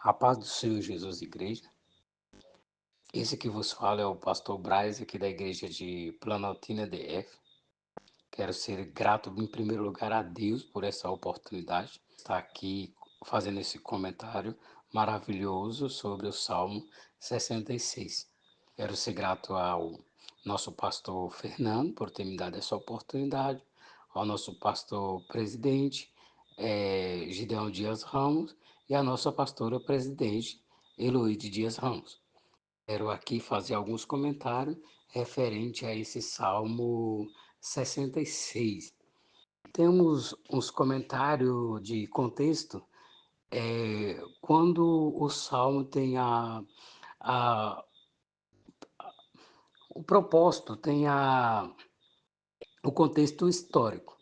A paz do Senhor Jesus, igreja. Esse que vos fala é o pastor Braz, aqui da igreja de Planaltina DF. Quero ser grato, em primeiro lugar, a Deus por essa oportunidade de estar aqui fazendo esse comentário maravilhoso sobre o Salmo 66. Quero ser grato ao nosso pastor Fernando por ter me dado essa oportunidade, ao nosso pastor presidente, Gideão Dias Ramos, e à nossa pastora presidente, Heloíde Dias Ramos. Quero aqui fazer alguns comentários referente a esse Salmo 66. Temos uns comentários de contexto, quando o Salmo tem o propósito, tem o contexto histórico.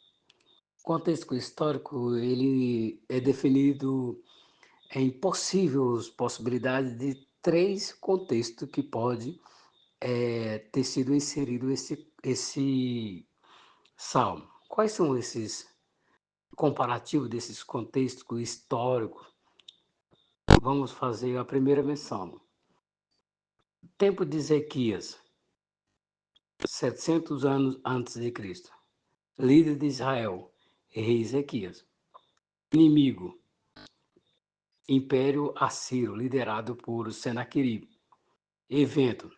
O contexto histórico, ele é definido em possíveis possibilidades de três contextos que pode ter sido inserido esse salmo. Quais são esses comparativos desses contextos históricos? Vamos fazer a primeira menção. Tempo de Ezequias, 700 anos antes de Cristo. Líder de Israel, rei Ezequias. Inimigo, Império Assírio, liderado por Senaqueribe. Evento,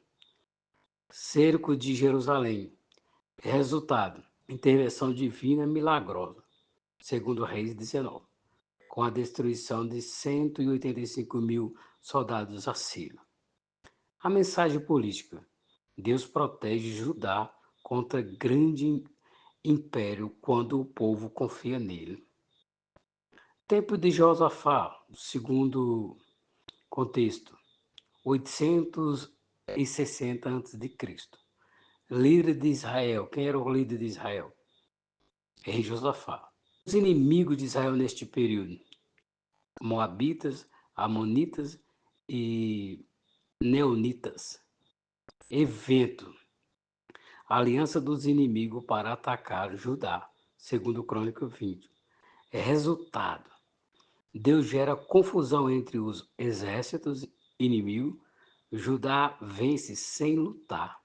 cerco de Jerusalém. Resultado, intervenção divina milagrosa, segundo Reis 19, com a destruição de 185 mil soldados assírios. A mensagem política: Deus protege Judá contra grande império quando o povo confia nele. Tempo de Josafá, segundo contexto, 860 a.C. Líder de Israel. Quem era o líder de Israel? Rei Josafá. Os inimigos de Israel neste período: Moabitas, Amonitas e Neonitas. Evento: aliança dos inimigos para atacar Judá, segundo Crônica 20. Resultado: Deus gera confusão entre os exércitos inimigos, Judá vence sem lutar.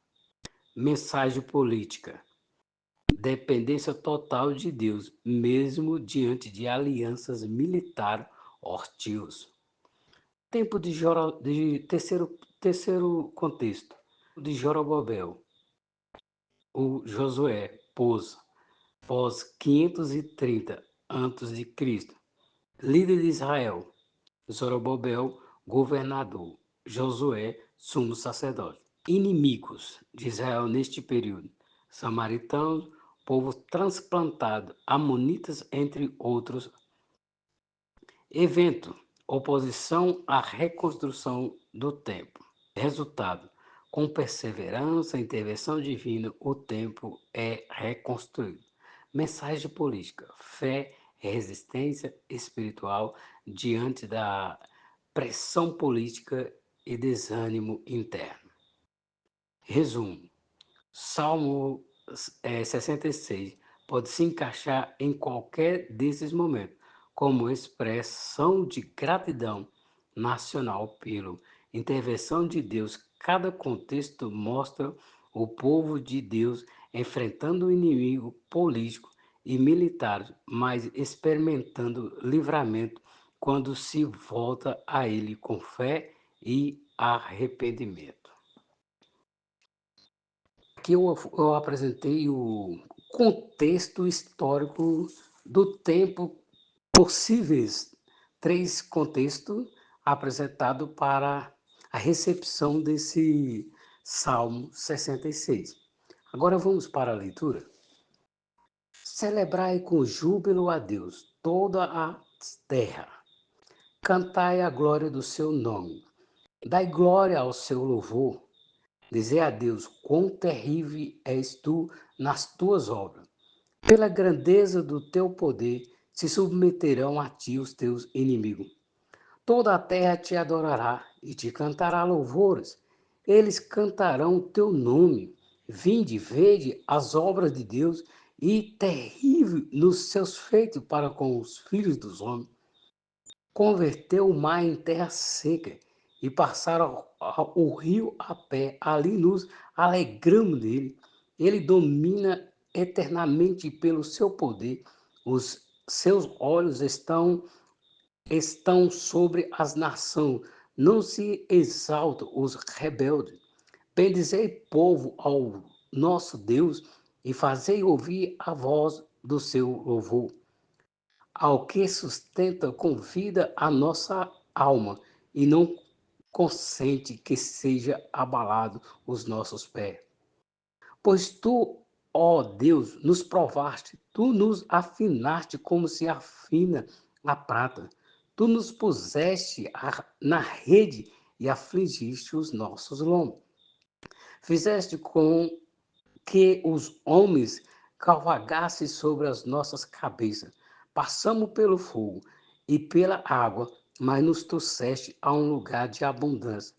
Mensagem política: dependência total de Deus, mesmo diante de alianças militares hostis. Tempo de terceiro contexto, de Jorobabel. O Josué pós 530 a.C. Líder de Israel, Zorobabel, governador, Josué, sumo sacerdote. Inimigos de Israel neste período: samaritanos, povo transplantado, amonitas, entre outros. Evento: oposição à reconstrução do templo. Resultado: com perseverança e intervenção divina, o templo é reconstruído. Mensagem política: fé e resistência espiritual diante da pressão política e desânimo interno. Resumo: Salmo 66 pode se encaixar em qualquer desses momentos, como expressão de gratidão nacional pela intervenção de Deus. Cada contexto mostra o povo de Deus enfrentando o inimigo político e militar, mas experimentando livramento quando se volta a ele com fé e arrependimento. Aqui eu apresentei o contexto histórico do tempo, possíveis três contextos apresentados para a recepção desse Salmo 66. Agora vamos para a leitura. Celebrai com júbilo a Deus toda a terra. Cantai a glória do seu nome. Dai glória ao seu louvor. Dizer a Deus: quão terrível és tu nas tuas obras. Pela grandeza do teu poder se submeterão a ti os teus inimigos. Toda a terra te adorará e te cantará louvores. Eles cantarão o teu nome. Vinde, vede as obras de Deus, e terrível nos seus feitos para com os filhos dos homens. Converteu o mar em terra seca e passaram o rio a pé. Ali nos alegramos dele. Ele domina eternamente pelo seu poder. Os seus olhos estão sobre as nações. Não se exaltam os rebeldes. Bendizei, povo, ao nosso Deus e fazei ouvir a voz do seu louvor. Ao que sustenta com vida a nossa alma e não consente que seja abalado os nossos pés. Pois tu, ó Deus, nos provaste, tu nos afinaste como se afina a prata. Tu nos puseste na rede e afligiste os nossos lombos. Fizeste com que os homens cavalgassem sobre as nossas cabeças. Passamos pelo fogo e pela água, mas nos trouxeste a um lugar de abundância.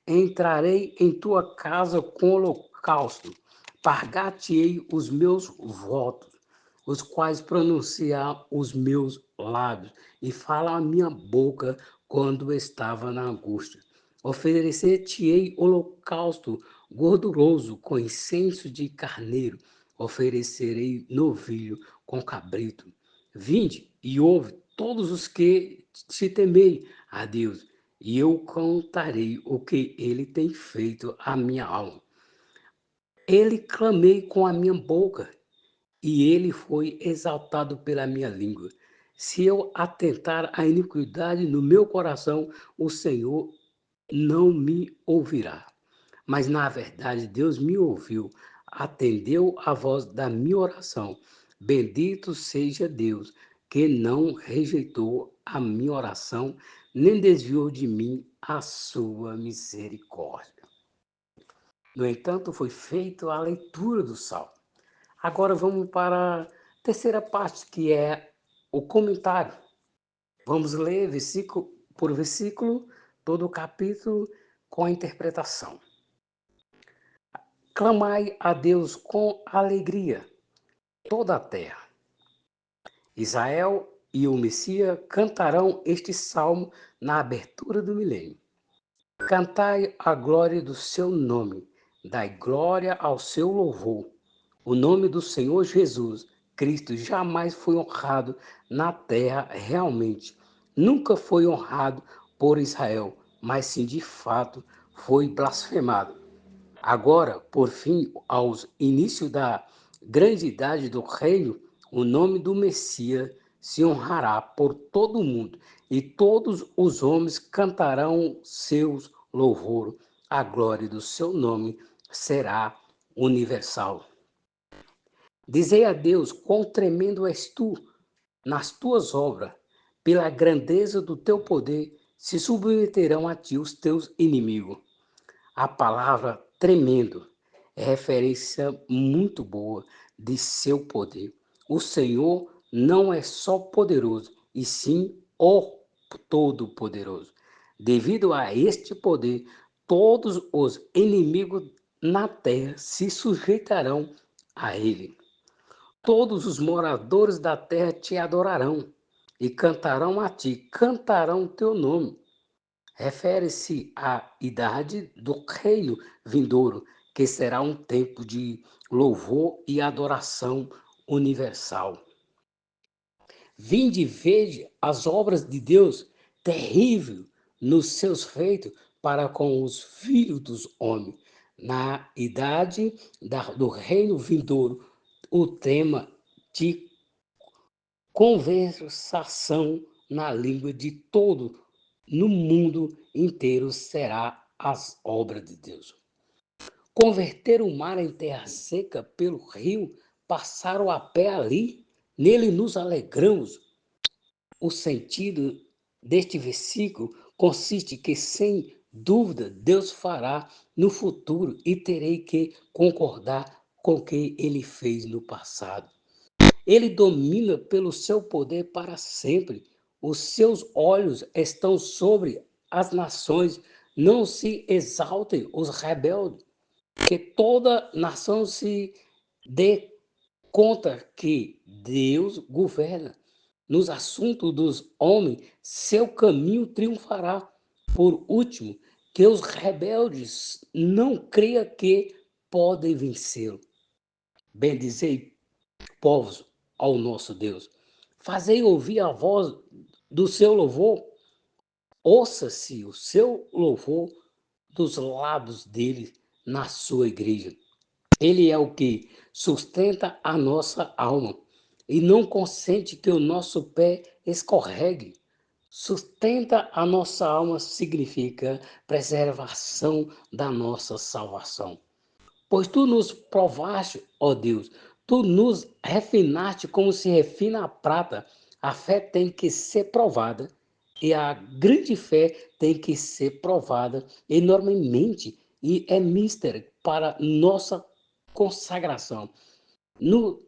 Entrarei em tua casa com holocausto, pagar-te-ei os meus votos, os quais pronunciar os meus lábios, e fala a minha boca quando estava na angústia. Oferecer-te-ei holocausto gorduroso com incenso de carneiro, oferecerei novilho com cabrito. Vinde e ouve todos os que te temei a Deus, e eu contarei o que ele tem feito à minha alma. Ele clamei com a minha boca, e ele foi exaltado pela minha língua. Se eu atentar à iniquidade no meu coração, o Senhor não me ouvirá. Mas, na verdade, Deus me ouviu, atendeu a voz da minha oração. Bendito seja Deus, que não rejeitou a minha oração, nem desviou de mim a sua misericórdia. No entanto, foi feita a leitura do Salmo. Agora vamos para a terceira parte, que é o comentário. Vamos ler versículo por versículo, todo o capítulo com a interpretação. Clamai a Deus com alegria, toda a terra. Israel e o Messias cantarão este salmo na abertura do milênio. Cantai a glória do seu nome, dai glória ao seu louvor. O nome do Senhor Jesus Cristo jamais foi honrado na terra realmente. Nunca foi honrado por Israel, mas sim de fato foi blasfemado. Agora, por fim, aos inícios da grande idade do reino, o nome do Messias se honrará por todo o mundo, e todos os homens cantarão seus louvores. A glória do seu nome será universal. Dizei a Deus, quão tremendo és tu nas tuas obras, pela grandeza do teu poder, se submeterão a ti os teus inimigos. A palavra tremendo é referência muito boa de seu poder. O Senhor não é só poderoso, e sim o Todo-Poderoso. Devido a este poder, todos os inimigos na terra se sujeitarão a ele. Todos os moradores da terra te adorarão e cantarão a ti, cantarão teu nome. Refere-se à idade do reino vindouro, que será um tempo de louvor e adoração universal. Vinde e veja as obras de Deus, terrível nos seus feitos para com os filhos dos homens. Na idade do reino vindouro, o tema de conversação na língua de todo no mundo inteiro será as obras de Deus. Converter o mar em terra seca pelo rio, passaram a pé ali, nele nos alegramos. O sentido deste versículo consiste que, sem dúvida, Deus fará no futuro e terei que concordar com o que ele fez no passado. Ele domina pelo seu poder para sempre. Os seus olhos estão sobre as nações. Não se exaltem os rebeldes. Que toda nação se dê conta que Deus governa. Nos assuntos dos homens, seu caminho triunfará. Por último, que os rebeldes não creiam que podem vencê-lo. Bendizei, povos, ao nosso Deus. Fazei ouvir a voz do seu louvor. Ouça-se o seu louvor dos lábios dele na sua igreja. Ele é o que sustenta a nossa alma e não consente que o nosso pé escorregue. Sustenta a nossa alma significa preservação da nossa salvação. Pois tu nos provaste, ó Deus, tu nos refinaste como se refina a prata. A fé tem que ser provada e a grande fé tem que ser provada enormemente e é mister para nossa consagração. No,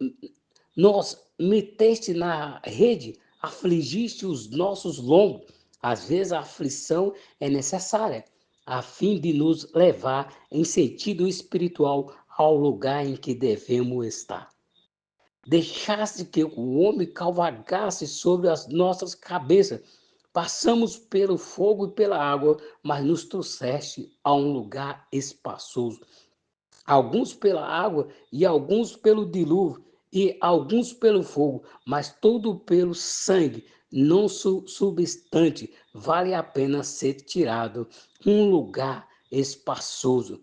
nós meteste na rede, afligiste os nossos lombos. Às vezes a aflição é necessária, a fim de nos levar em sentido espiritual ao lugar em que devemos estar. Deixaste que o homem cavalgasse sobre as nossas cabeças. Passamos pelo fogo e pela água, mas nos trouxeste a um lugar espaçoso. Alguns pela água e alguns pelo dilúvio e alguns pelo fogo, mas tudo pelo sangue, não substante, vale a pena ser tirado um lugar espaçoso.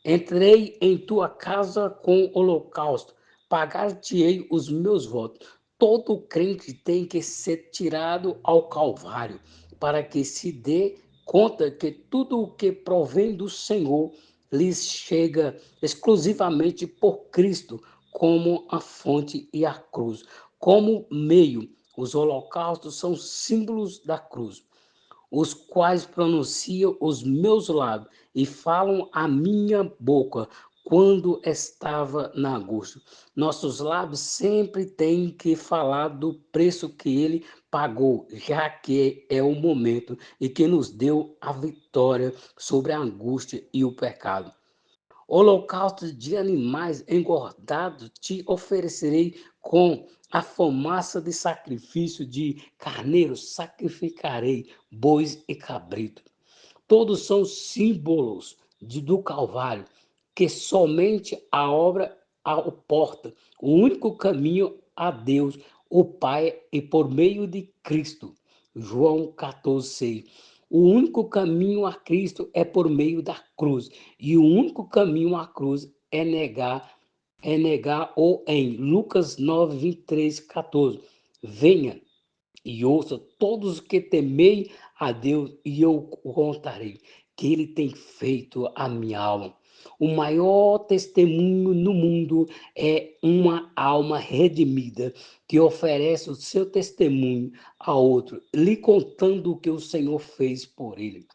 Entrei em tua casa com holocausto, pagar-te-ei os meus votos. Todo crente tem que ser tirado ao Calvário, para que se dê conta que tudo o que provém do Senhor lhes chega exclusivamente por Cristo, como a fonte e a cruz, como meio. Os holocaustos são símbolos da cruz, os quais pronunciam os meus lábios e falam a minha boca quando estava na angústia. Nossos lábios sempre têm que falar do preço que ele pagou, já que é o momento e que nos deu a vitória sobre a angústia e o pecado. Holocaustos de animais engordados te oferecerei com a fumaça de sacrifício de carneiro, sacrificarei bois e cabrito. Todos são símbolos do Calvário, que somente a obra o porta, o único caminho a Deus, o Pai, e por meio de Cristo. João 14:6. O único caminho a Cristo é por meio da cruz, e o único caminho à cruz é negar ou em Lucas 9:23, 14. Venha e ouça todos que temei a Deus, e eu contarei que ele tem feito a minha alma. O maior testemunho no mundo é uma alma redimida que oferece o seu testemunho a outro, lhe contando o que o Senhor fez por ele.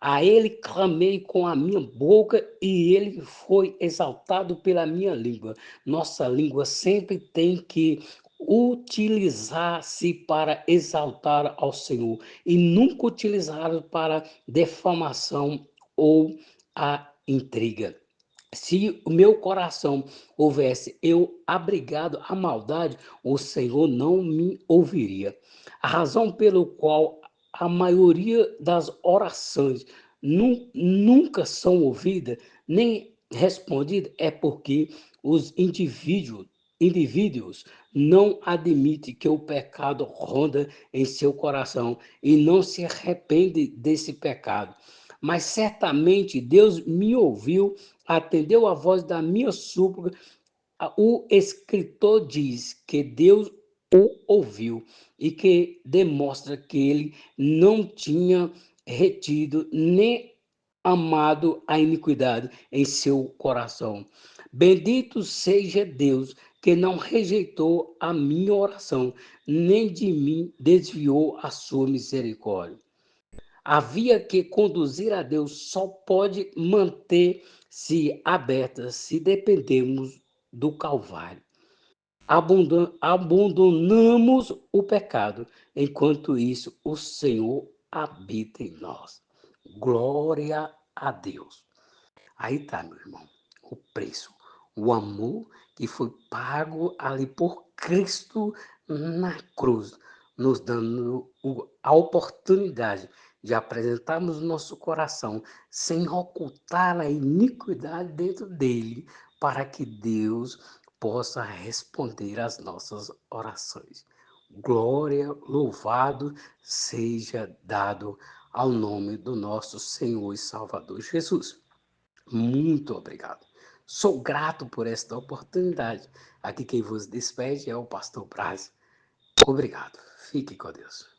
A ele clamei com a minha boca e ele foi exaltado pela minha língua. Nossa língua sempre tem que utilizar-se para exaltar ao Senhor e nunca utilizar para defamação ou a intriga. Se o meu coração houvesse eu abrigado a maldade, o Senhor não me ouviria. A razão pelo qual a maioria das orações nunca são ouvidas nem respondidas é porque os indivíduos não admitem que o pecado ronda em seu coração e não se arrepende desse pecado. Mas certamente Deus me ouviu, atendeu a voz da minha súplica. O escritor diz que Deus o ouviu e que demonstra que ele não tinha retido nem amado a iniquidade em seu coração. Bendito seja Deus que não rejeitou a minha oração, nem de mim desviou a sua misericórdia. A via que conduzir a Deus só pode manter-se aberta se dependemos do Calvário. Abandonamos o pecado, enquanto isso o Senhor habita em nós. Glória a Deus. Aí tá, meu irmão, o preço, o amor que foi pago ali por Cristo na cruz. nos dando a oportunidade de apresentarmos o nosso coração sem ocultar a iniquidade dentro dele, para que Deus possa responder às nossas orações. Glória, louvado seja dado ao nome do nosso Senhor e Salvador Jesus. Muito obrigado. Sou grato por esta oportunidade. Aqui quem vos despede é o pastor Braz. Obrigado. Fique com Deus.